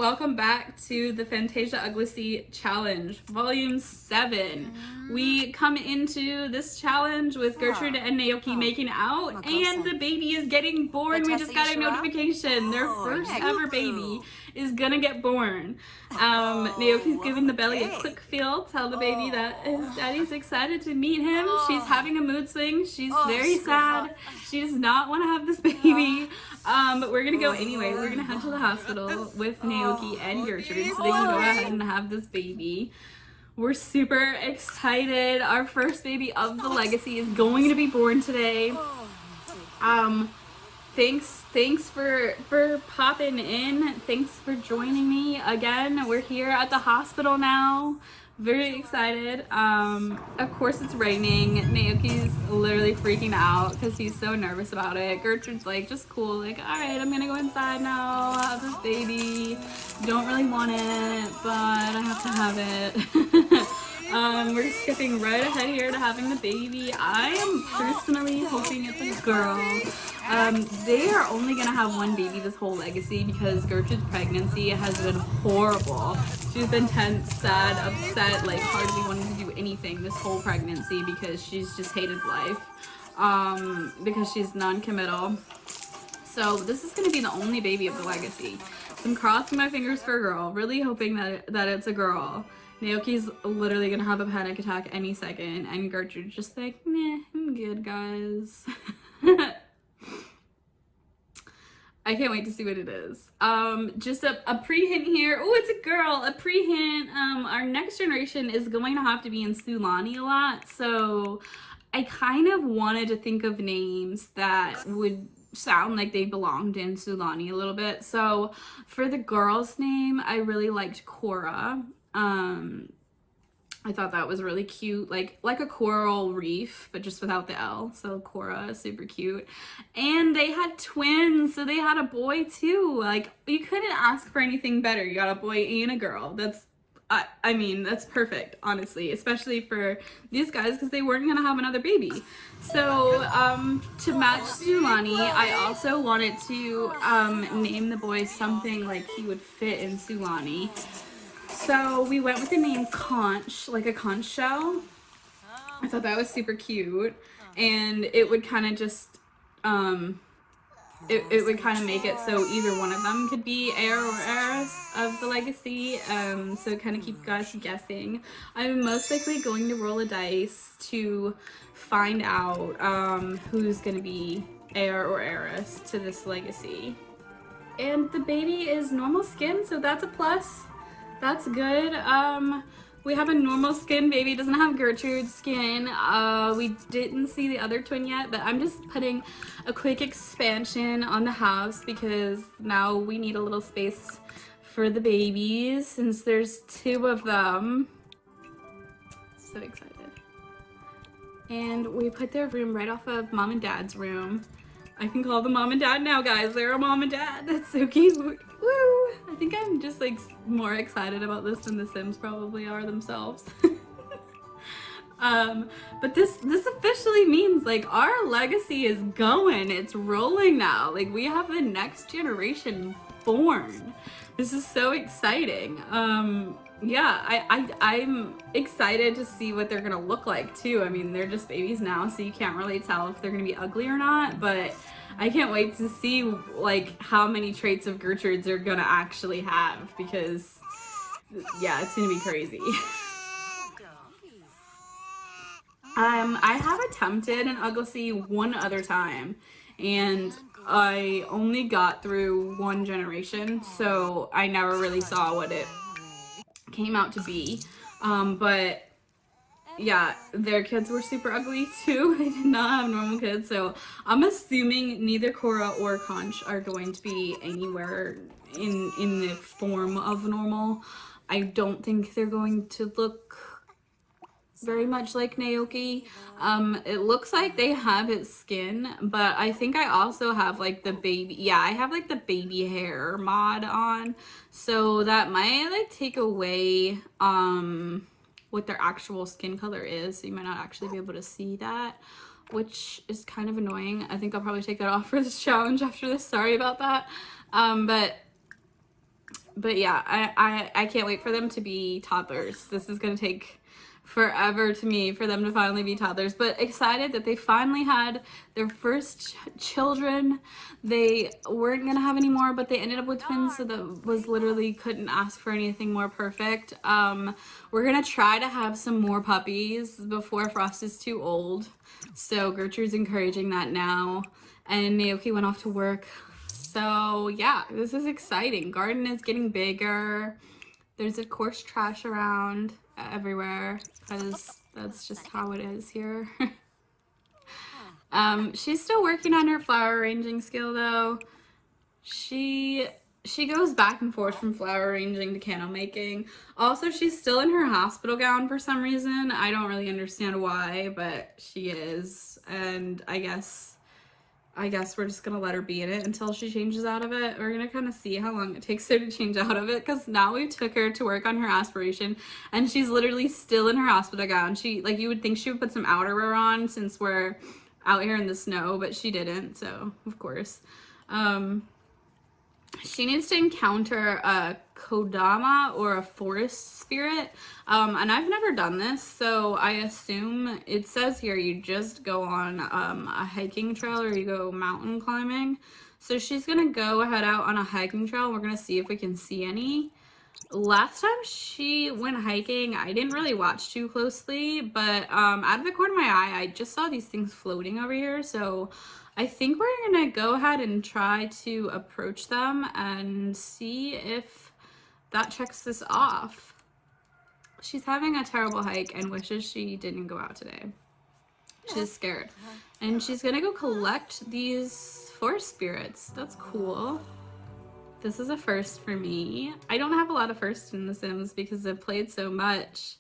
welcome back to the Fantasia Uglacy Challenge, Volume 7. We come into this challenge with Gertrude and Naoki making out, and the baby is getting born. We just got a notification. Their first ever baby is gonna get born. Naoki's giving the belly a quick feel, tell the baby that his daddy's excited to meet him. She's having a mood swing. She's very sad. She does not want to have this baby. But we're gonna go anyway. We're gonna head to the hospital with Naoki and Gertrude so they can go ahead and have this baby. We're super excited. Our first baby of the legacy is going to be born today. Thanks for popping in. Thanks for joining me again. We're here at the hospital now. Very excited. Of course it's raining. Naoki's literally freaking out because he's so nervous about it. Gertrude's like, just cool, like, all right, I'm gonna go inside now, have this baby. Don't really want it, but I have to have it. We're skipping right ahead here to having the baby. I am personally hoping it's a girl. They are only gonna have one baby this whole legacy because Gertrude's pregnancy has been horrible. She's been tense, sad, upset, like hardly wanting to do anything this whole pregnancy because she's just hated life. Because she's non-committal. So this is gonna be the only baby of the legacy. So I'm crossing my fingers for a girl, really hoping that it's a girl. Naoki's literally gonna have a panic attack any second, and Gertrude's just like, meh, I'm good, guys. I can't wait to see what it is. Just a pre-hint here. Oh, it's a girl. A pre-hint. Our next generation is going to have to be in Sulani a lot. So I kind of wanted to think of names that would sound like they belonged in Sulani a little bit. So for the girl's name, I really liked Cora. I thought that was really cute, like a coral reef, but just without the L. So Cora is super cute. And they had twins, so they had a boy too. Like, you couldn't ask for anything better. You got a boy and a girl. That's, I mean, that's perfect, honestly, especially for these guys because they weren't gonna have another baby. So to match Sulani, I also wanted to name the boy something like he would fit in Sulani. So we went with the name Conch, like a conch shell. I thought that was super cute, and it would kind of just, it would kind of make it so either one of them could be heir or heiress of the legacy, so kind of keep you guys guessing. I'm most likely going to roll a dice to find out who's going to be heir or heiress to this legacy. And the baby is normal skin, so that's a plus. That's good. We have a normal skin baby. It doesn't have Gertrude's skin. We didn't see the other twin yet, but I'm just putting a quick expansion on the house because now we need a little space for the babies since there's 2 of them. So excited. And we put their room right off of mom and dad's room. I can call them mom and dad now, guys. They're a mom and dad. That's so cute. Woo! I think I'm just like more excited about this than the Sims probably are themselves. But this officially means like our legacy is going. It's rolling now. Like we have the next generation born. This is so exciting. Yeah, I'm excited to see what they're gonna look like too. I mean, they're just babies now, so you can't really tell if they're gonna be ugly or not, but I can't wait to see like how many traits of Gertrude's they're gonna actually have because yeah, it's gonna be crazy. I have attempted an Uglacy one other time and I only got through 1 generation, so I never really saw what it came out to be. But yeah, their kids were super ugly too. They did not have normal kids, so I'm assuming neither Cora or Conch are going to be anywhere in the form of normal. I don't think they're going to look very much like Naoki. It looks like they have its skin, but I think I also have like the baby, yeah, I have like the baby hair mod on, so that might like take away what their actual skin color is, so you might not actually be able to see that, which is kind of annoying. I think I'll probably take that off for this challenge after this. Sorry about that. But but yeah, I can't wait for them to be toddlers. This is gonna take forever to me for them to finally be toddlers, but excited that they finally had their first children. They weren't gonna have any more, but they ended up with twins, so that was literally, couldn't ask for anything more perfect. We're gonna try to have some more puppies before Frost is too old, so Gertrude's encouraging that now, and Naoki went off to work. So yeah, this is exciting. Garden is getting bigger. There's of course trash around everywhere because that's just how it is here. She's still working on her flower arranging skill though. She goes back and forth from flower arranging to candle making. Also, she's still in her hospital gown for some reason. I don't really understand why, but she is, and I guess we're just gonna let her be in it until she changes out of it. We're gonna kind of see how long it takes her to change out of it, because now we took her to work on her aspiration and she's literally still in her hospital gown. She, like, you would think she would put some outerwear on since we're out here in the snow, but she didn't, so of course. She needs to encounter a Kodama or a forest spirit, and I've never done this, so I assume it says here you just go on a hiking trail or you go mountain climbing. So she's gonna go head out on a hiking trail. We're gonna see if we can see any. Last time she went hiking, I didn't really watch too closely, but out of the corner of my eye, I just saw these things floating over here, so I think we're gonna go ahead and try to approach them and see if that checks this off. She's having a terrible hike and wishes she didn't go out today. She's scared. And she's gonna go collect these forest spirits. That's cool. This is a first for me. I don't have a lot of firsts in The Sims because I've played so much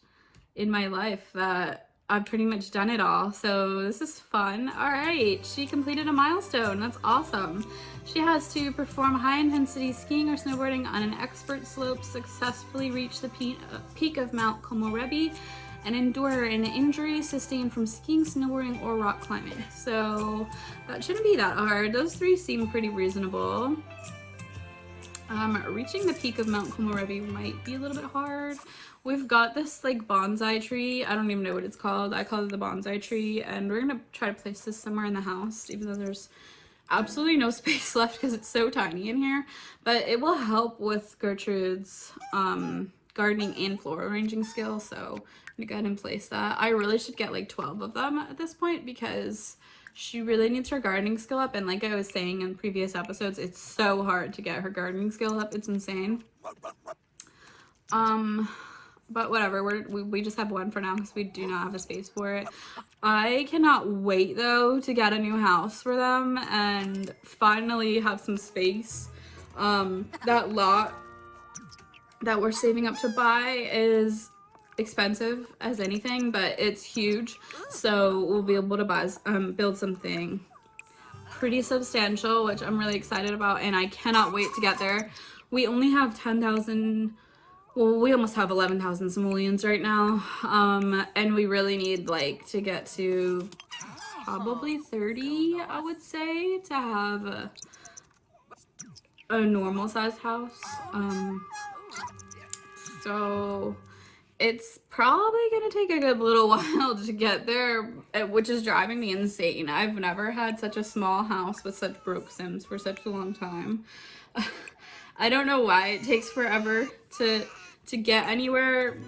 in my life that I've pretty much done it all. So this is fun. All right, she completed a milestone. That's awesome. She has to perform high intensity skiing or snowboarding on an expert slope, successfully reach the peak of Mount Komorebi, and endure an injury sustained from skiing, snowboarding, or rock climbing. So that shouldn't be that hard. Those three seem pretty reasonable. Reaching the peak of Mount Komorebi might be a little bit hard. We've got this like bonsai tree. I don't even know what it's called. I call it the bonsai tree, and we're gonna try to place this somewhere in the house, even though there's absolutely no space left because it's so tiny in here. But it will help with Gertrude's gardening and floral arranging skills, so I'm gonna go ahead and place that. I really should get like 12 of them at this point because she really needs her gardening skill up, and like I was saying in previous episodes, it's so hard to get her gardening skill up. It's insane. But whatever, we just have one for now because we do not have a space for it. I cannot wait though to get a new house for them and finally have some space. That lot that we're saving up to buy is expensive as anything, but it's huge, so we'll be able to buy build something pretty substantial, which I'm really excited about, and I cannot wait to get there. We only have 10,000, well, we almost have 11,000 simoleons right now, and we really need like to get to probably 30, I would say, to have a normal sized house. So it's probably gonna take a good little while to get there, which is driving me insane. I've never had such a small house with such broke Sims for such a long time. I don't know why it takes forever to get anywhere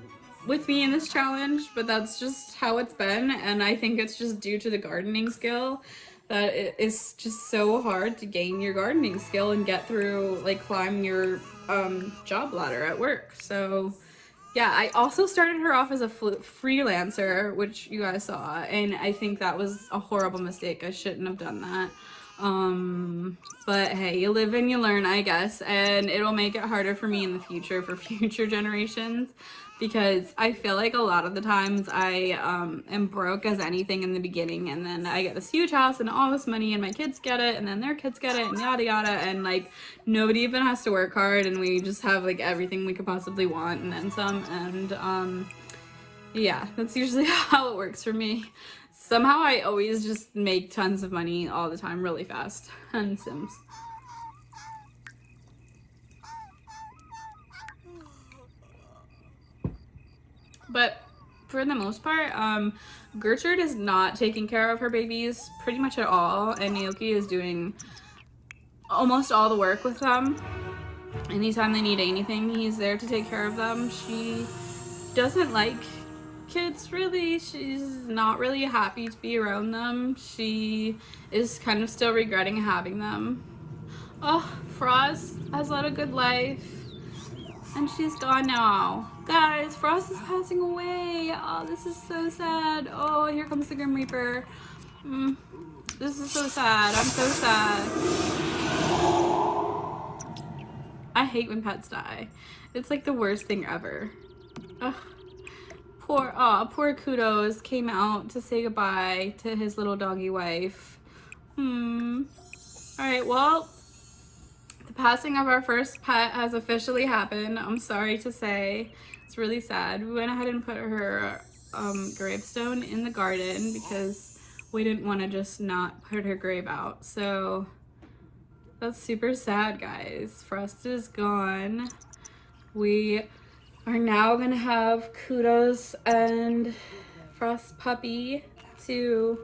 with me in this challenge, but that's just how it's been, and I think it's just due to the gardening skill that it is just so hard to gain your gardening skill and get through, like, climb your job ladder at work. So yeah, I also started her off as a freelancer, which you guys saw, and I think that was a horrible mistake. I shouldn't have done that. But hey, you live and you learn, I guess, and it'll make it harder for me in the future for future generations, because I feel like a lot of the times I am broke as anything in the beginning, and then I get this huge house and all this money, and my kids get it, and then their kids get it, and yada yada, and like nobody even has to work hard, and we just have like everything we could possibly want and then some. And yeah, that's usually how it works for me. Somehow I always just make tons of money all the time really fast on Sims. But for the most part, Gertrude is not taking care of her babies pretty much at all, and Naoki is doing almost all the work with them. Anytime they need anything, he's there to take care of them. She doesn't like kids really. She's not really happy to be around them. She is kind of still regretting having them. Oh, Frost has led a good life. And she's gone now. Guys, Frost is passing away. Oh, this is so sad. Oh, here comes the Grim Reaper. This is so sad. I'm so sad. I hate when pets die. It's like the worst thing ever. Ugh. Poor Kudos came out to say goodbye to his little doggy wife. Alright, well, the passing of our first pet has officially happened. I'm sorry to say. It's really sad. We went ahead and put her gravestone in the garden because we didn't want to just not put her grave out. So that's super sad, guys. Frost is gone. We are now going to have Kudos and Frost puppy to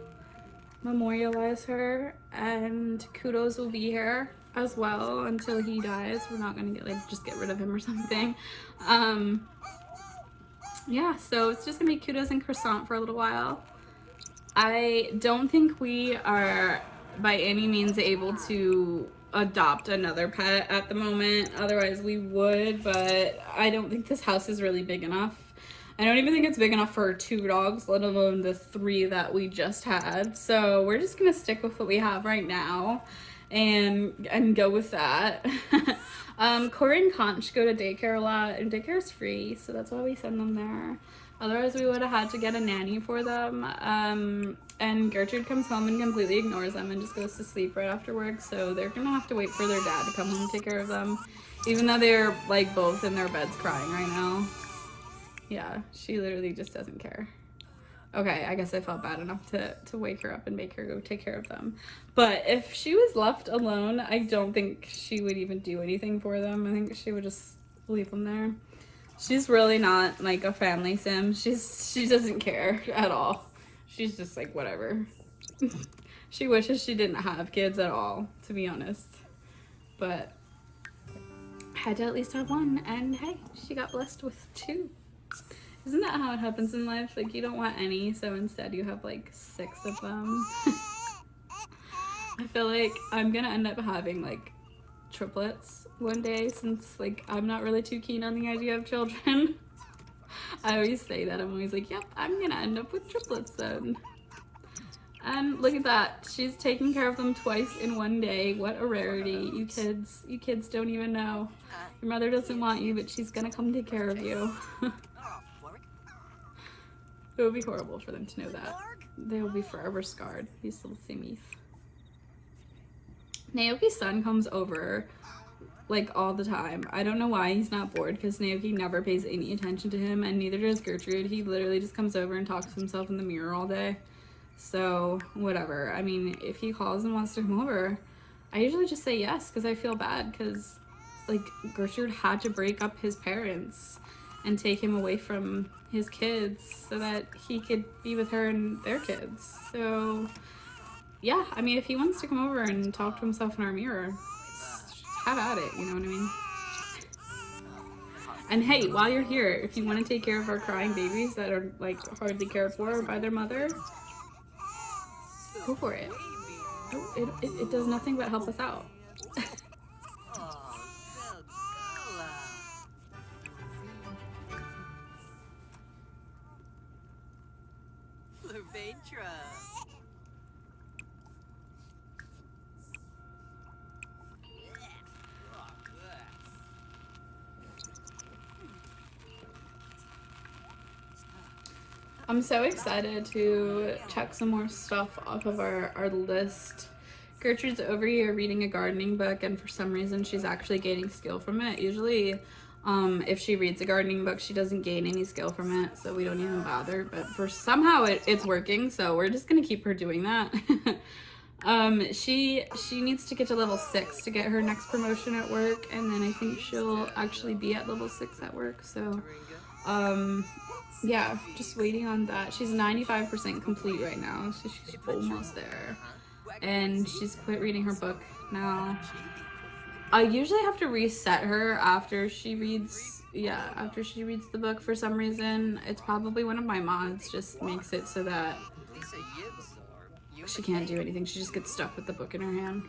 memorialize her, and Kudos will be here as well until he dies. We're not gonna just get rid of him or something. Yeah, so it's just gonna be Kudos and Croissant for a little while. I don't think we are by any means able to adopt another pet at the moment. Otherwise we would, but I don't think this house is really big enough. I don't even think it's big enough for 2 dogs, let alone the 3 that we just had. So we're just gonna stick with what we have right now and go with that. Corey and Conch go to daycare a lot, and daycare is free, so that's why we send them there. Otherwise we would have had to get a nanny for them. And Gertrude comes home and completely ignores them and just goes to sleep right after work, so they're gonna have to wait for their dad to come home and take care of them, even though they're like both in their beds crying right now. Yeah, she literally just doesn't care. Okay, I guess I felt bad enough to wake her up and make her go take care of them. But if she was left alone, I don't think she would even do anything for them. I think she would just leave them there. She's really not like a family sim. She doesn't care at all. She's just like, whatever. She wishes she didn't have kids at all, to be honest. But had to at least have one, and hey, she got blessed with 2. Isn't that how it happens in life? Like, you don't want any, so instead you have like 6 of them. I feel like I'm gonna end up having like triplets one day, since like I'm not really too keen on the idea of children. I always say that. I'm always like, yep, I'm gonna end up with triplets then. And look at that, she's taking care of them twice in one day. What a rarity. You kids don't even know. Your mother doesn't want you, but she's gonna come take care of you. It would be horrible for them to know that. They will be forever scarred, these little simmies. Naoki's son comes over like all the time. I don't know why he's not bored, because Naoki never pays any attention to him, and neither does Gertrude. He literally just comes over and talks to himself in the mirror all day. So whatever. I mean, if he calls and wants to come over, I usually just say yes, because I feel bad, because like Gertrude had to break up his parents and take him away from his kids so that he could be with her and their kids. So yeah, I mean, if he wants to come over and talk to himself in our mirror, have at it, you know what I mean? And hey, while you're here, if you want to take care of our crying babies that are like hardly cared for by their mother, go for it. It does nothing but help us out. I'm so excited to check some more stuff off of our list. Gertrude's over here reading a gardening book, and for some reason she's actually gaining skill from it. Usually if she reads a gardening book, she doesn't gain any skill from it, so we don't even bother. But for somehow it's working, so we're just gonna keep her doing that. She needs to get to level 6 to get her next promotion at work, and then I think she'll actually be at level 6 at work. So yeah, just waiting on that. She's 95% complete right now, so she's almost there. And she's quit reading her book now. I usually have to reset her after she reads, yeah, after she reads the book for some reason. It's probably one of my mods just makes it so that she can't do anything. She just gets stuck with the book in her hand.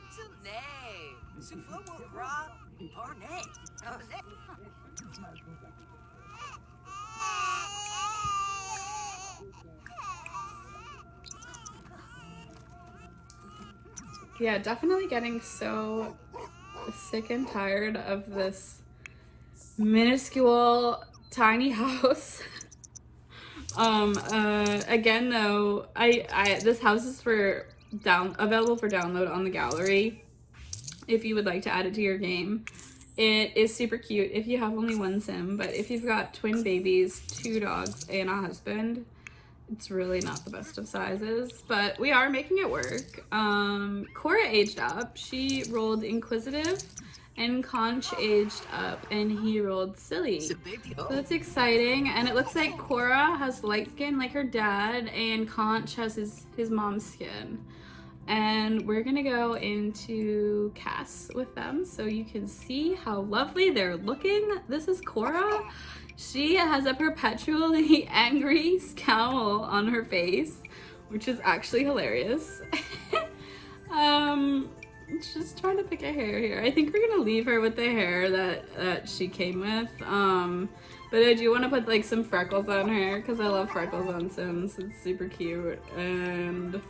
Yeah, definitely getting so sick and tired of this minuscule tiny house. Again though, this house is available for download on the gallery if you would like to add it to your game. It is super cute if you have only one sim, but if you've got twin babies, 2 dogs, and a husband, it's really not the best of sizes, but we are making it work. Cora aged up. She rolled Inquisitive, and Conch aged up, and he rolled Silly. So that's exciting, and it looks like Cora has light skin like her dad, and Conch has his mom's skin. And we're gonna go into Cass with them so you can see how lovely they're looking. This is Cora. She has a perpetually angry scowl on her face, which is actually hilarious. Just trying to pick a hair here. I think we're gonna leave her with the hair that she came with. But I do want to put like some freckles on her because I love freckles on Sims. It's super cute. And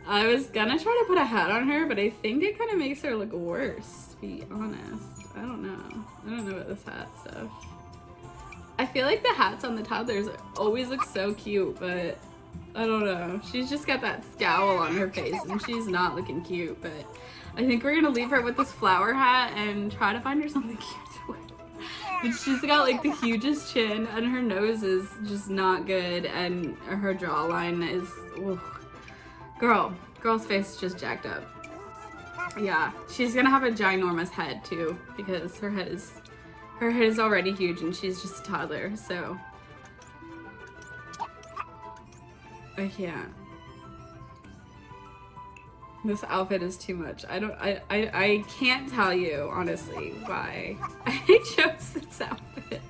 I was gonna try to put a hat on her, but I think it kind of makes her look worse, to be honest. I don't know about this hat stuff. I feel like the hats on the toddlers always look so cute, but I don't know. She's just got that scowl on her face and she's not looking cute, but I think we're gonna leave her with this flower hat and try to find her something cute to wear. But she's got like the hugest chin and her nose is just not good and her jawline is, oof. Girl's face is just jacked up. Yeah, she's gonna have a ginormous head too because her head is already huge and she's just a toddler, so I can't. This outfit is too much. I can't tell you honestly why I chose this outfit.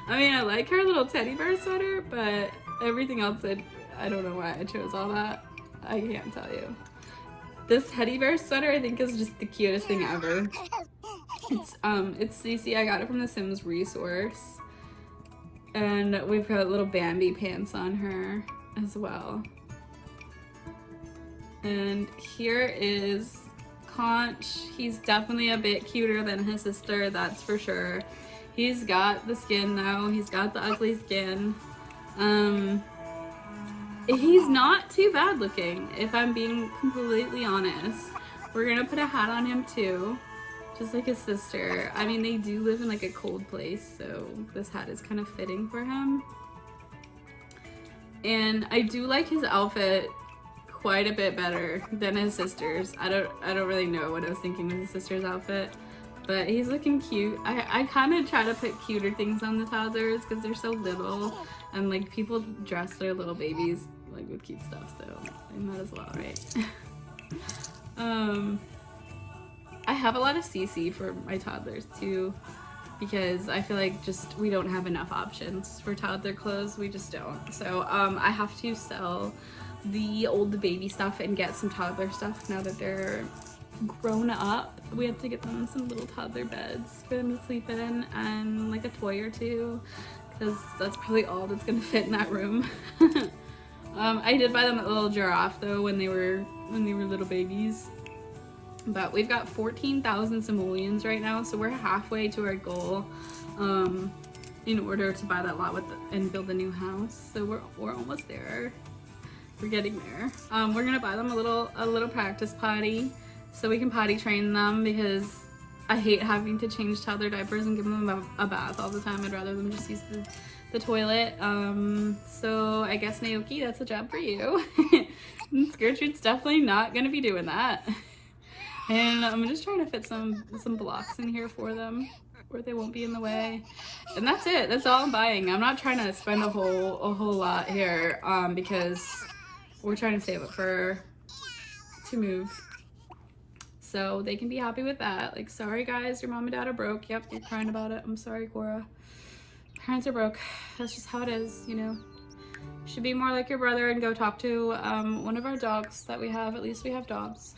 I mean, I like her little teddy bear sweater, but everything else I don't know why I chose all that. I can't tell you. This teddy bear sweater I think is just the cutest thing ever. It's Cece. I got it from the Sims resource. And we've got little Bambi pants on her as well. And here is Conch. He's definitely a bit cuter than his sister, that's for sure. He's got the skin though. He's got the ugly skin. He's not too bad looking, if I'm being completely honest. We're gonna put a hat on him too, just like his sister. I mean, they do live in like a cold place, so this hat is kind of fitting for him. And I do like his outfit quite a bit better than his sister's. I don't really know what I was thinking with his sister's outfit, but he's looking cute. I kind of try to put cuter things on the toddlers because they're so little, and like people dress their little babies like with cute stuff, so I might as well, right? I have a lot of CC for my toddlers too, because I feel like just we don't have enough options for toddler clothes. We just don't. So I have to sell the old baby stuff and get some toddler stuff now that they're grown up. We have to get them some little toddler beds for them to sleep in and like a toy or two, because that's probably all that's gonna fit in that room. I did buy them a little giraffe though when they were little babies. But we've got 14,000 simoleons right now, so we're halfway to our goal in order to buy that lot and build a new house. So we're almost there. We're getting there. We're gonna buy them a little practice potty so we can potty train them, because I hate having to change toddler diapers and give them a bath all the time. I'd rather them just use the toilet. So I guess Naoki, that's a job for you. Gertrude's definitely not gonna be doing that. And I'm just trying to fit some blocks in here for them. or they won't be in the way. And that's it. That's all I'm buying. I'm not trying to spend a whole lot here because we're trying to save up for to move. So they can be happy with that. Like, sorry guys, your mom and dad are broke. Yep, you're crying about it. I'm sorry, Cora. Parents are broke. That's just how it is, you know. You should be more like your brother and go talk to one of our dogs that we have. At least we have dogs.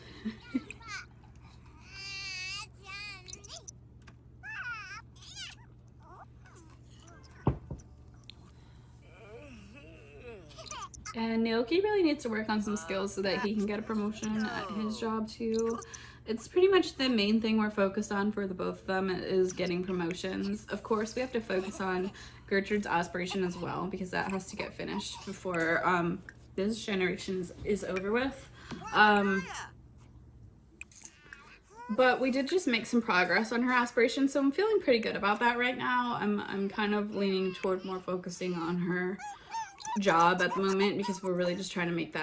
And Naoki really needs to work on some skills so that he can get a promotion at his job too. It's pretty much the main thing we're focused on for the both of them is getting promotions. Of course, we have to focus on Gertrude's aspiration as well because that has to get finished before this generation is over with. But we did just make some progress on her aspiration, so I'm feeling pretty good about that right now. I'm kind of leaning toward more focusing on her job at the moment because we're really just trying to make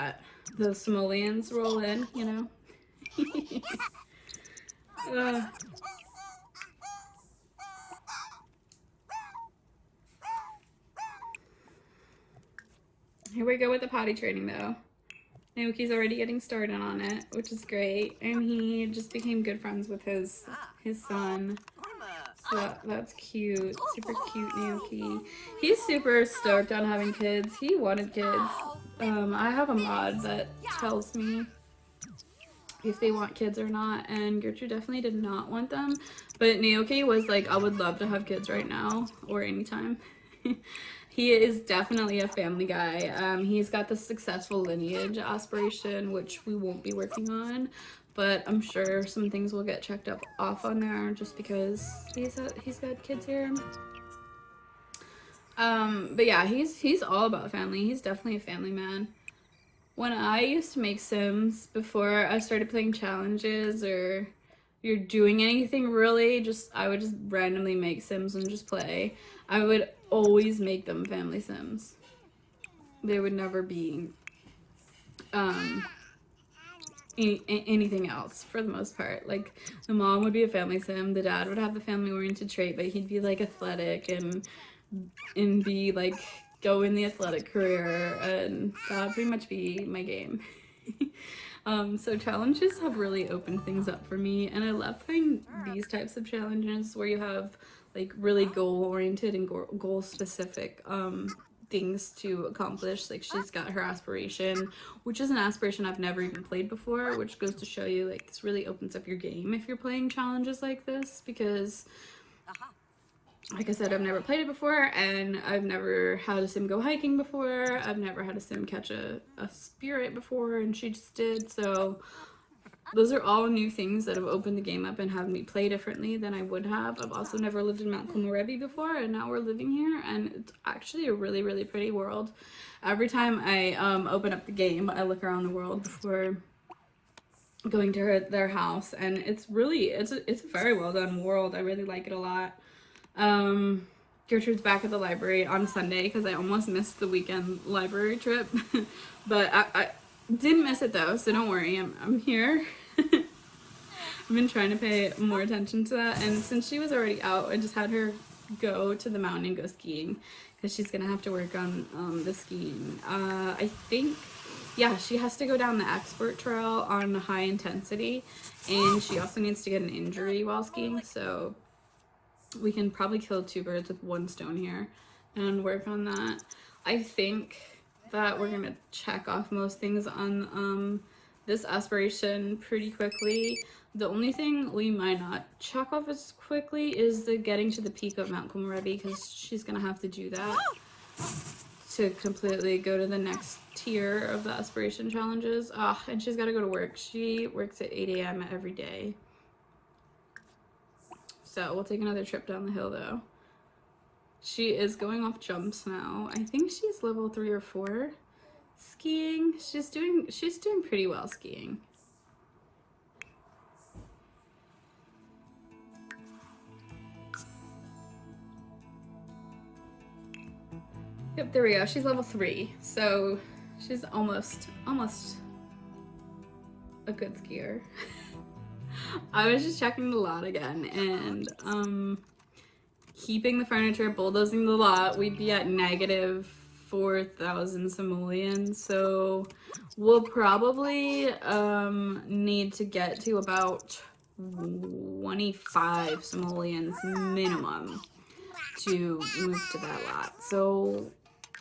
the simoleons roll in, you know. Here we go with the potty training though. Naoki's already getting started on it, which is great, and he just became good friends with his son. So that's cute. Super cute, Naoki. He's super stoked on having kids. He wanted kids. I have a mod that tells me if they want kids or not, and Gertrude definitely did not want them. But Naoki was like, I would love to have kids right now or anytime. He is definitely a family guy. He's got the successful lineage aspiration, which we won't be working on. But I'm sure some things will get checked up off on there just because he's got kids here. But yeah, he's all about family. He's definitely a family man. When I used to make Sims before I started playing challenges or you're doing anything really, I would just randomly make Sims and just play. I would always make them family Sims. They would never be anything else for the most part. Like the mom would be a family sim, the dad would have the family oriented trait, but he'd be like athletic and be like go in the athletic career, and that would pretty much be my game. So challenges have really opened things up for me, and I love playing these types of challenges where you have like really goal oriented and goal specific things to accomplish. Like she's got her aspiration, which is an aspiration I've never even played before, which goes to show you like this really opens up your game if you're playing challenges like this, because like I said, I've never played it before, and I've never had a sim go hiking before. I've never had a sim catch a spirit before, and she just did. So those are all new things that have opened the game up and have me play differently than I would have. I've also never lived in Mount Komorebi before, and now we're living here, and it's actually a really, really pretty world. Every time I open up the game, I look around the world before going to their house, and it's a very well done world. I really like it a lot. Gertrude's back at the library on Sunday because I almost missed the weekend library trip, but I didn't miss it though, so don't worry, I'm here. I've been trying to pay more attention to that, and since she was already out, I just had her go to the mountain and go skiing because she's gonna have to work on the skiing. I think, yeah, she has to go down the expert trail on high intensity, and she also needs to get an injury while skiing, so we can probably kill two birds with one stone here and work on that. I think that we're gonna check off most things on this aspiration pretty quickly. The only thing we might not check off as quickly is the getting to the peak of Mount Komorebi, because she's gonna have to do that to completely go to the next tier of the aspiration challenges. And she's got to go to work. She works at 8 a.m. every day. So we'll take another trip down the hill though. She is going off jumps now. I think she's level 3 or 4 skiing. She's doing pretty well skiing. Yep, there we go. She's level 3. So she's almost a good skier. I was just checking the lot again, and keeping the furniture, bulldozing the lot, we'd be at negative 4,000 simoleons. So we'll probably need to get to about 25 simoleons minimum to move to that lot. So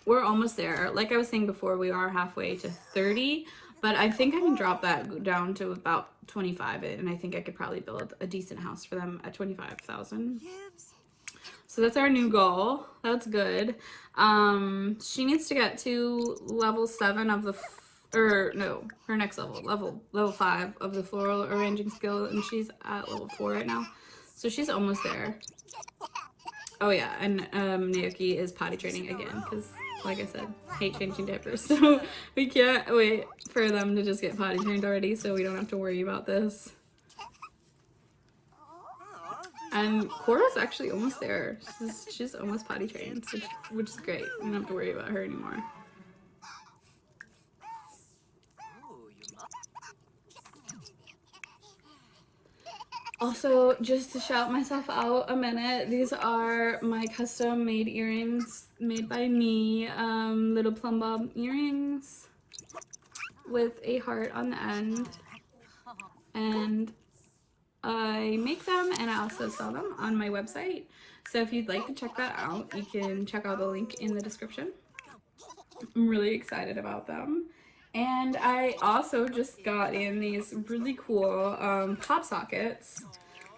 we're almost there. Like I was saying before, we are halfway to 30, but I think I can drop that down to about 25, and I think I could probably build a decent house for them at 25,000. So that's our new goal. That's good. She needs to get to level 7 of the or no, her next level 5 of the floral arranging skill, and she's at level 4 right now. So she's almost there. Oh yeah, and Naoki is potty training again because, like I said, hate changing diapers. So we can't wait for them to just get potty trained already, so we don't have to worry about this. And Cora's actually almost there. She's almost potty trained, which is great. We don't have to worry about her anymore. Also, just to shout myself out a minute, these are my custom made earrings made by me. Little plum bob earrings with a heart on the end. And I make them and I also sell them on my website. So if you'd like to check that out, you can check out the link in the description. I'm really excited about them. And I also just got in these really cool pop sockets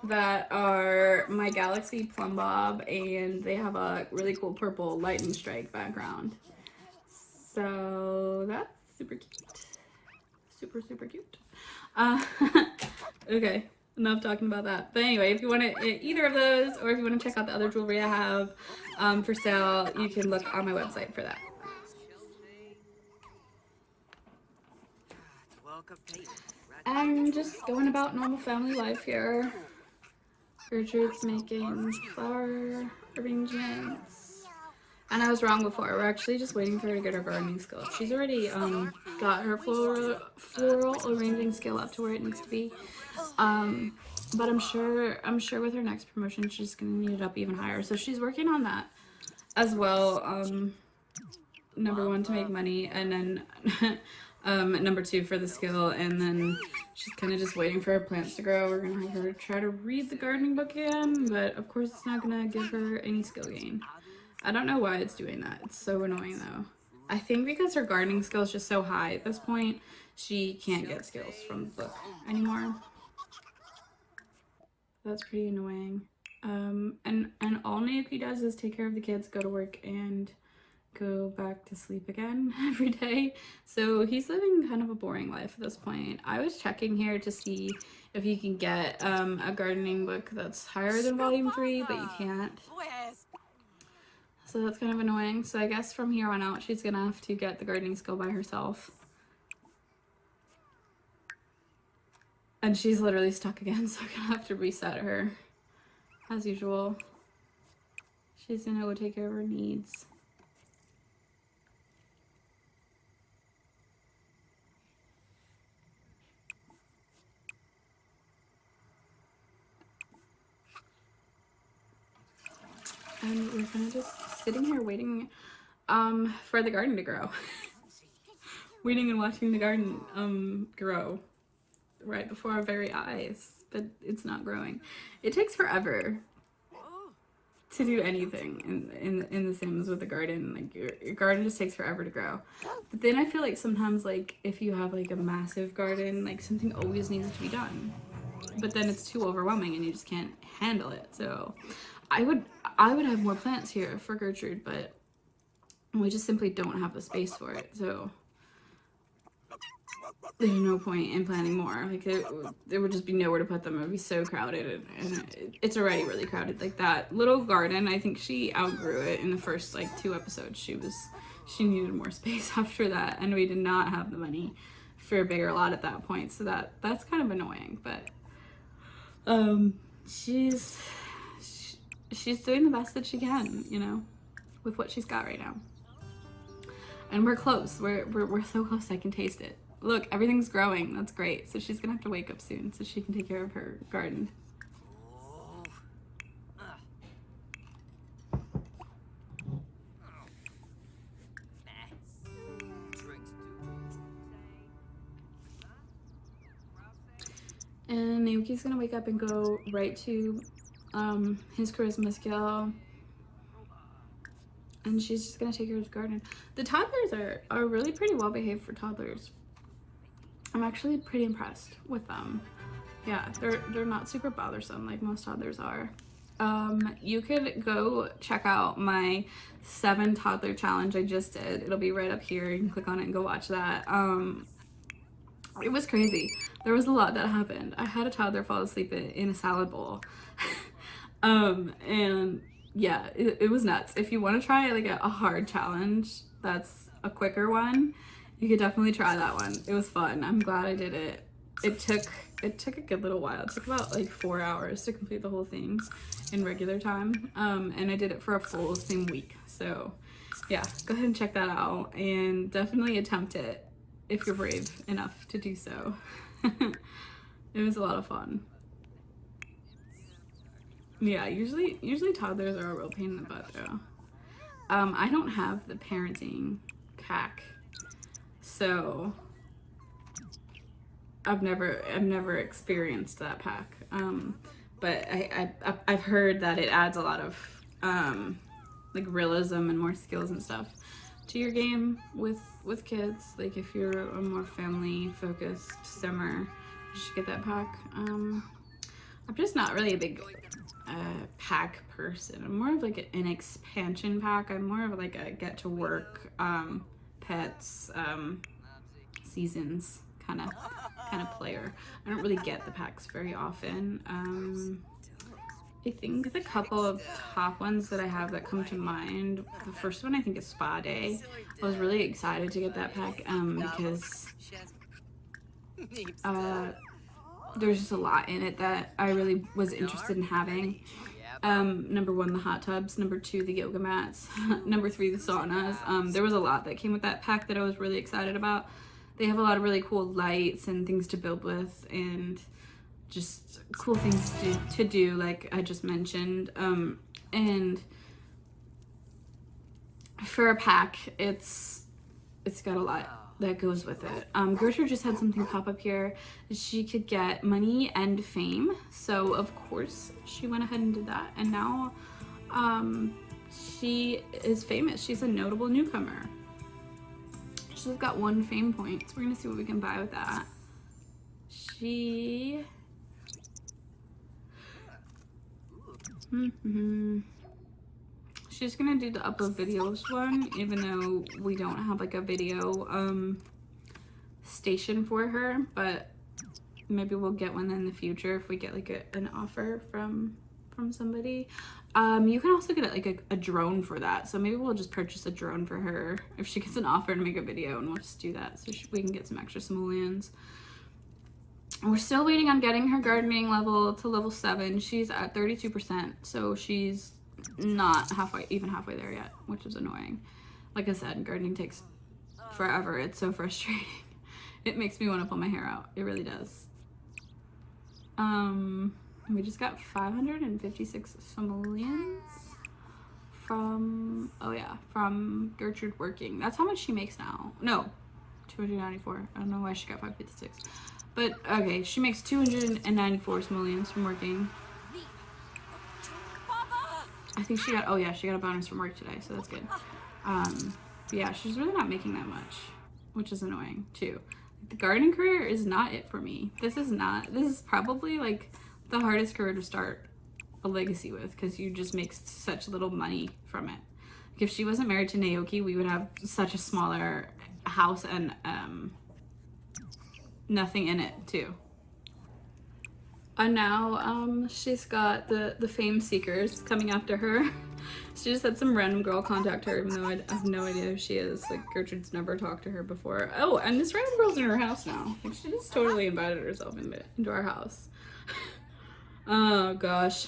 that are my Galaxy Plum Bob, and they have a really cool purple lightning strike background. So that's super cute. Super, super cute. Okay, enough talking about that. But anyway, if you want to either of those, or if you want to check out the other jewelry I have for sale, you can look on my website for that. I'm just going about normal family life here. Gertrude's making flower arrangements. And I was wrong before. We're actually just waiting for her to get her gardening skill. She's already got her floral arranging skill up to where it needs to be. But I'm sure with her next promotion she's gonna need it up even higher. So she's working on that as well. Number 1 to make money, and then number 2 for the skill, and then she's kind of just waiting for her plants to grow. We're gonna have her try to read the gardening book again, but of course it's not gonna give her any skill gain. I don't know why it's doing that. It's so annoying though. I think because her gardening skill is just so high at this point, she can't get skills from the book anymore. That's pretty annoying. And all Naoki does is take care of the kids, go to work, and go back to sleep again every day. So he's living kind of a boring life at this point. I was checking here to see if you can get a gardening book that's higher than volume 3, but you can't. So that's kind of annoying. So I guess from here on out, she's gonna have to get the gardening skill by herself. And she's literally stuck again, so I'm gonna have to reset her as usual. She's gonna go take care of her needs. And we're kind of just sitting here waiting for the garden to grow. Waiting and watching the garden grow right before our very eyes, but it's not growing. It takes forever to do anything in The Sims with the garden. Like your garden just takes forever to grow. But then I feel like sometimes, like if you have like a massive garden, like something always needs to be done. But then it's too overwhelming and you just can't handle it. So I would have more plants here for Gertrude, but we just simply don't have the space for it. So there's no point in planning more. Like there would just be nowhere to put them. It would be so crowded, and it's already really crowded. Like that little garden, I think she outgrew it in the first like 2 episodes. She needed more space after that, and we did not have the money for a bigger lot at that point. So that's kind of annoying, but she's doing the best that she can, you know, with what she's got right now. And we're close. We're so close. I can taste it. Look, everything's growing. That's great. So she's gonna have to wake up soon so she can take care of her garden. And Naoki's gonna wake up and go right to his Christmas skill. And she's just gonna take her to the garden. The toddlers are really pretty well behaved for toddlers. I'm actually pretty impressed with them. Yeah, they're not super bothersome like most toddlers are. You could go check out my 7 toddler challenge I just did. It'll be right up here. You can click on it and go watch that. It was crazy. There was a lot that happened. I had a toddler fall asleep in a salad bowl. And yeah, it was nuts. If you want to try like a hard challenge, that's a quicker one, you could definitely try that one. It was fun. I'm glad I did it. It took a good little while. It took about like 4 hours to complete the whole thing in regular time. And I did it for a full same week. So yeah, go ahead and check that out and definitely attempt it if you're brave enough to do so. It was a lot of fun. Yeah, usually toddlers are a real pain in the butt though. I don't have the parenting pack, so I've never experienced that pack. But I've heard that it adds a lot of like realism and more skills and stuff to your game with kids. Like if you're a more family focused simmer, you should get that pack. I'm just not really a big pack person. I'm more of like an expansion pack. I'm more of like a get to work, pets, seasons kind of player. I don't really get the packs very often. I think the couple of top ones that I have that come to mind, the first one I think is Spa Day. I was really excited to get that pack because there's just a lot in it that I really was interested in having. Number 1, the hot tubs. Number 2, the yoga mats. Number 3, the saunas. There was a lot that came with that pack that I was really excited about. They have a lot of really cool lights and things to build with and just cool things to do, like I just mentioned. And for a pack, it's got a lot that goes with it. Gertrude just had something pop up here. She could get money and fame, so of course she went ahead and did that, and now she is famous. She's a notable newcomer. She's got 1 fame point, so we're gonna see what we can buy with that. She's gonna do the upload videos one, even though we don't have like a video station for her, but maybe we'll get one in the future if we get like an offer from somebody. You can also get like a drone for that, so maybe we'll just purchase a drone for her if she gets an offer to make a video, and we'll just do that so we can get some extra simoleons. We're still waiting on getting her gardening level to level 7. She's at 32%, so she's not even halfway there yet, which is annoying. Like I said, gardening takes forever. It's so frustrating. It makes me want to pull my hair out. It really does. We just got 556 simoleons from Gertrude working. That's how much she makes now. No, 294. I don't know why she got 556. But okay, she makes 294 simoleons from working. I think she got a bonus from work today, so that's good. Yeah, she's really not making that much, which is annoying too. The gardening career is not it for me. This is probably like the hardest career to start a legacy with, because you just make such little money from it. Like if she wasn't married to Naoki, we would have such a smaller house and nothing in it too. And now she's got the fame seekers coming after her. She just had some random girl contact her, even though I have no idea who she is. Like Gertrude's never talked to her before. Oh, and this random girl's in her house now. Like she just totally invited herself into our house. Oh gosh.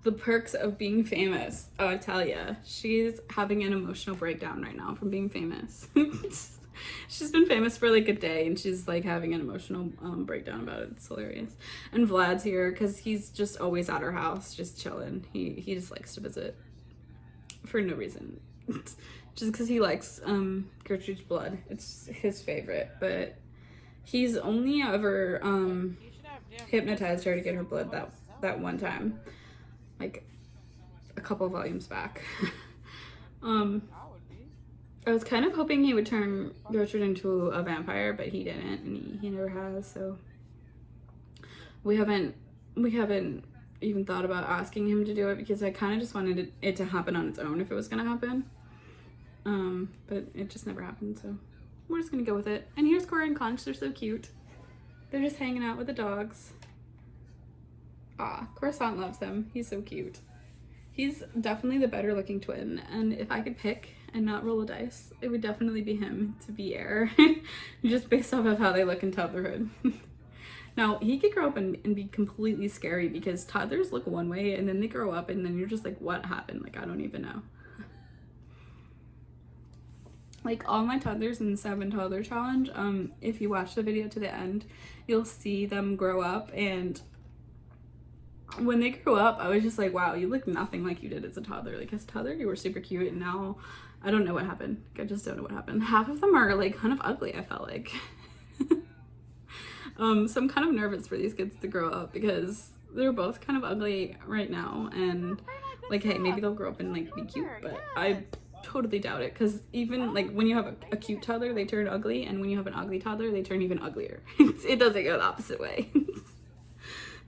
The perks of being famous. Oh, I tell ya, she's having an emotional breakdown right now from being famous. She's been famous for like a day and she's like having an emotional breakdown about it. It's hilarious. And Vlad's here because he's just always at her house, just chilling. He just likes to visit for no reason. Just because he likes Gertrude's blood. It's his favorite. But He's only ever hypnotized her to get her blood that one time, like a couple volumes back. um, I was kind of hoping he would turn Gertrude into a vampire, but he didn't, and he never has. So we haven't even thought about asking him to do it, because I kind of just wanted it to happen on its own if it was gonna happen. But it just never happened, so we're just gonna go with it. And here's Cora and Conch. They're so cute. They're just hanging out with the dogs. Ah, Coruscant loves him. He's so cute. He's definitely the better looking twin, and if I could pick and not roll a dice, it would definitely be him to be heir, just based off of how they look in toddlerhood. Now, he could grow up and be completely scary, because toddlers look one way and then they grow up and then you're just like, what happened? Like, I don't even know. Like, all my toddlers in the 7 Toddler Challenge, if you watch the video to the end, you'll see them grow up, and when they grew up, I was just like, wow, you look nothing like you did as a toddler. Like, as a toddler, you were super cute, and now I don't know what happened. I just don't know what happened. Half of them are like kind of ugly, I felt like. So I'm kind of nervous for these kids to grow up, because they're both kind of ugly right now, and like, hey, maybe they'll grow up and like be cute, but I totally doubt it, because even like when you have a cute toddler, they turn ugly, and when you have an ugly toddler, they turn even uglier. It doesn't go the opposite way.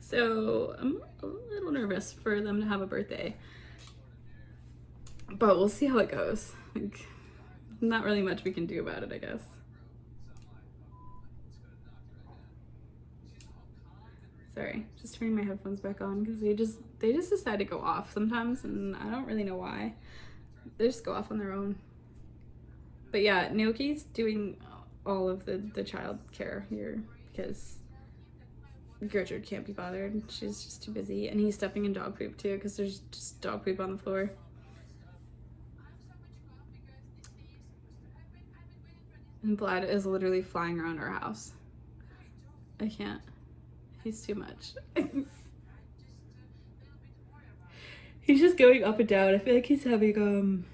So I'm a little nervous for them to have a birthday, but we'll see how it goes. Like, not really much we can do about it, I guess. Sorry, just turning my headphones back on, because they just decide to go off sometimes, and I don't really know why. They just go off on their own. But yeah, Naoki's doing all of the child care here, because Gertrude can't be bothered. She's just too busy, and he's stepping in dog poop too, because there's just dog poop on the floor. And Vlad is literally flying around our house. I can't. He's too much. He's just going up and down. I feel like he's having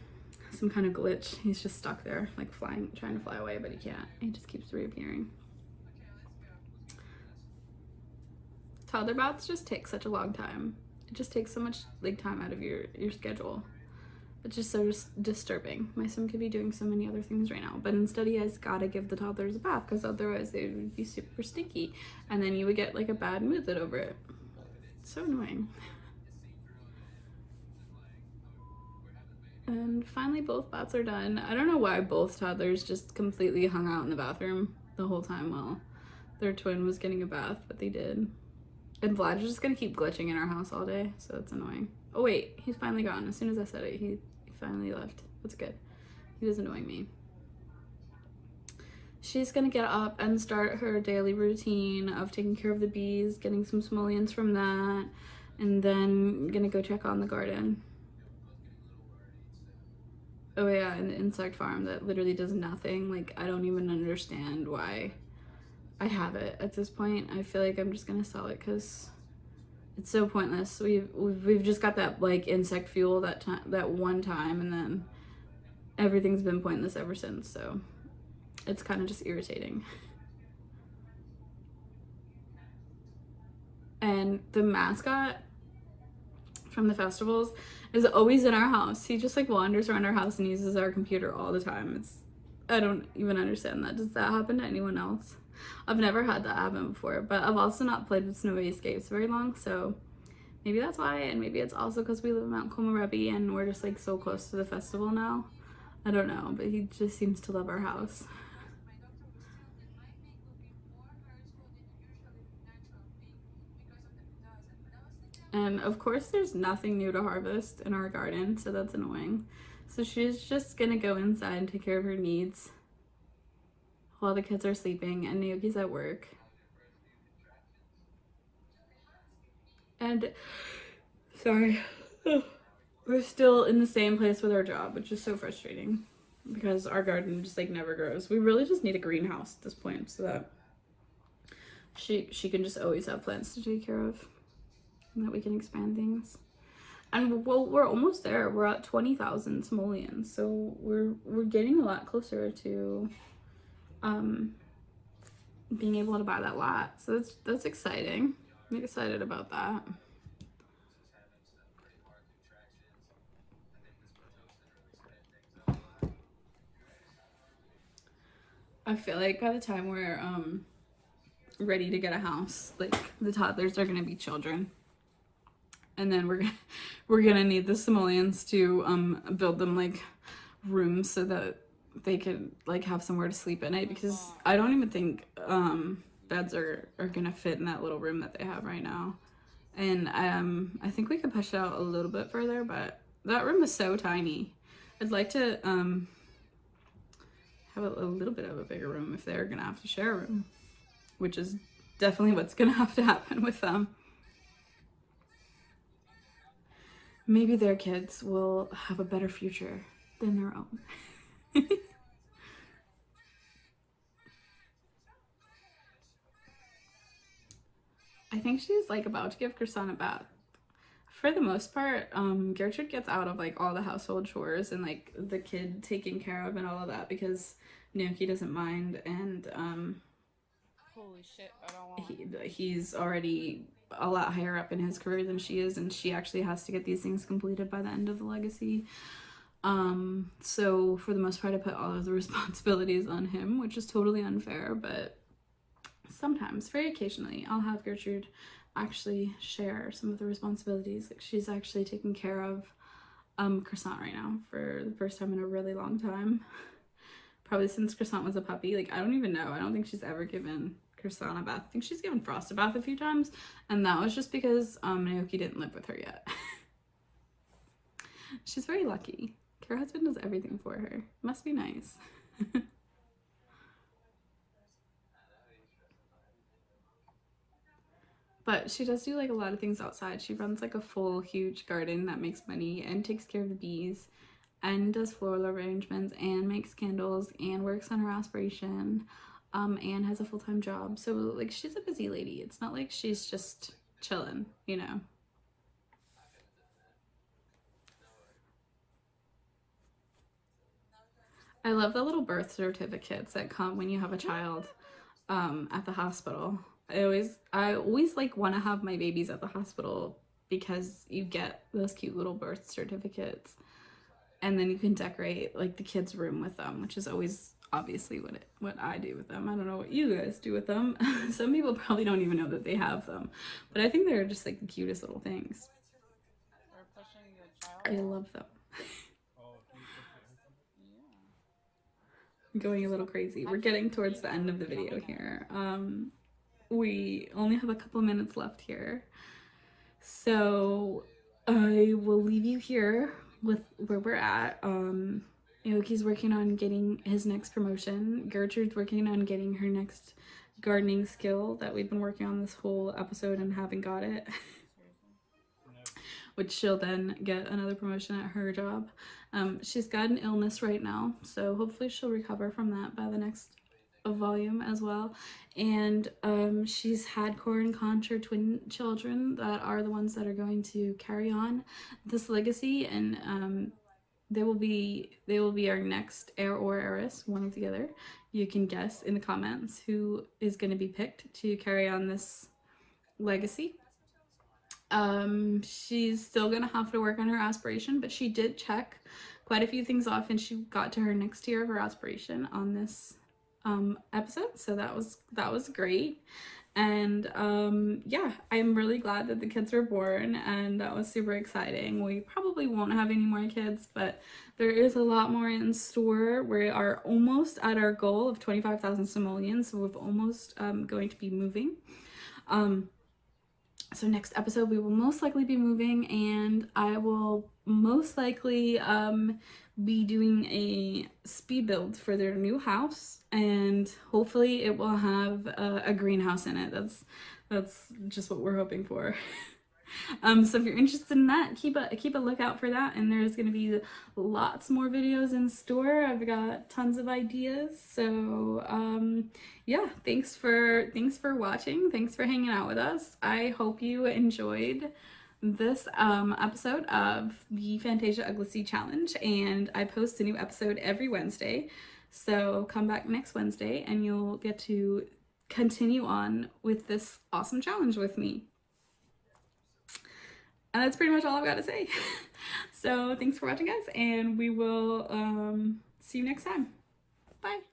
some kind of glitch. He's just stuck there, like trying to fly away, but he can't. He just keeps reappearing. Toddler baths just take such a long time. It just takes so much like time out of your schedule. It's just so disturbing. My son could be doing so many other things right now, but instead he has gotta give the toddlers a bath, because otherwise they would be super stinky, and then you would get like a bad mood over it. It's so annoying. And finally both baths are done. I don't know why both toddlers just completely hung out in the bathroom the whole time while their twin was getting a bath, but they did. And Vlad's just gonna keep glitching in our house all day, so that's annoying. Oh wait, he's finally gone. As soon as I said it, he finally left. That's good. He was annoying me. She's gonna get up and start her daily routine of taking care of the bees, getting some simoleons from that, and then gonna go check on the garden. Oh yeah, and the insect farm that literally does nothing. Like, I don't even understand why I have it at this point. I feel like I'm just gonna sell it, because it's so pointless. We've just got that like insect fuel that one time, and then everything's been pointless ever since. So it's kind of just irritating. And the mascot from the festivals is always in our house. He just like wanders around our house and uses our computer all the time. I don't even understand that. Does that happen to anyone else? I've never had that happen before, but I've also not played with Snowy Escapes very long, so maybe that's why, and maybe it's also because we live in Mount Komorebi and we're just like so close to the festival now. I don't know, but he just seems to love our house. And of course there's nothing new to harvest in our garden, so that's annoying. So she's just gonna go inside and take care of her needs while the kids are sleeping and Naoki's at work. And sorry, we're still in the same place with our job, which is so frustrating, because our garden just like never grows. We really just need a greenhouse at this point, so that she can just always have plants to take care of, and that we can expand things. And well, we're almost there. We're at 20,000 simoleons, so we're getting a lot closer to being able to buy that lot. So that's exciting. I'm excited about that. I feel like by the time we're ready to get a house, like the toddlers are gonna be children, and then we're gonna need the simoleons to build them like rooms so that they could like have somewhere to sleep at night, because I don't even think beds are gonna fit in that little room that they have right now. And I think we could push it out a little bit further, but that room is so tiny. I'd like to have a little bit of a bigger room if they're gonna have to share a room, which is definitely what's gonna have to happen with them. Maybe their kids will have a better future than their own. I think she's like about to give Croissant a bath. For the most part, Gertrude gets out of like all the household chores and like the kid taken care of and all of that because Naoki doesn't mind, and Holy shit, I don't want. he's already a lot higher up in his career than she is, and she actually has to get these things completed by the end of the legacy. So for the most part, I put all of the responsibilities on him, which is totally unfair, but sometimes, very occasionally, I'll have Gertrude actually share some of the responsibilities. Like she's actually taking care of Croissant right now for the first time in a really long time. Probably since Croissant was a puppy. Like I don't even know. I don't think she's ever given Croissant a bath. I think she's given Frost a bath a few times, and that was just because Naoki didn't live with her yet. She's very lucky. Her husband does everything for her. Must be nice. But she does do like a lot of things outside. She runs like a full huge garden that makes money and takes care of the bees and does floral arrangements and makes candles and works on her aspiration and has a full-time job. So like she's a busy lady. It's not like she's just chilling, you know. I love the little birth certificates that come when you have a child at the hospital. I always like want to have my babies at the hospital because you get those cute little birth certificates, and then you can decorate like the kids' room with them, which is always obviously what I do with them. I don't know what you guys do with them. Some people probably don't even know that they have them, but I think they're just like the cutest little things. Or pushing your I child. love them. I'm going a little crazy. We're getting towards the end of the video here. We only have a couple minutes left here, so I will leave you here with where we're at. Aoki's working on getting his next promotion. Gertrude's working on getting her next gardening skill that we've been working on this whole episode and haven't got it. Which she'll then get another promotion at her job. She's got an illness right now, so hopefully she'll recover from that by the next volume as well. And she's had Core and Contra twin children that are the ones that are going to carry on this legacy, and they will be our next heir or heiress, one or the other. You can guess in the comments who is going to be picked to carry on this legacy. She's still gonna have to work on her aspiration, but she did check quite a few things off, and she got to her next tier of her aspiration on this episode, so that was great. And yeah, I'm really glad that the kids were born, and that was super exciting. We probably won't have any more kids, but there is a lot more in store. We are almost at our goal of 25,000 simoleons, so we're almost going to be moving. So next episode we will most likely be moving, and I will most likely be doing a speed build for their new house, and hopefully it will have a greenhouse in it. That's just what we're hoping for. So if you're interested in that, keep a lookout for that, and there's going to be lots more videos in store. I've got tons of ideas, so yeah, thanks for watching. Thanks for hanging out with us. I hope you enjoyed this episode of the Fantasia Uglacy challenge, and I post a new episode every Wednesday, so come back next Wednesday and you'll get to continue on with this awesome challenge with me. And that's pretty much all I've got to say. So thanks for watching, guys, and we will see you next time. Bye.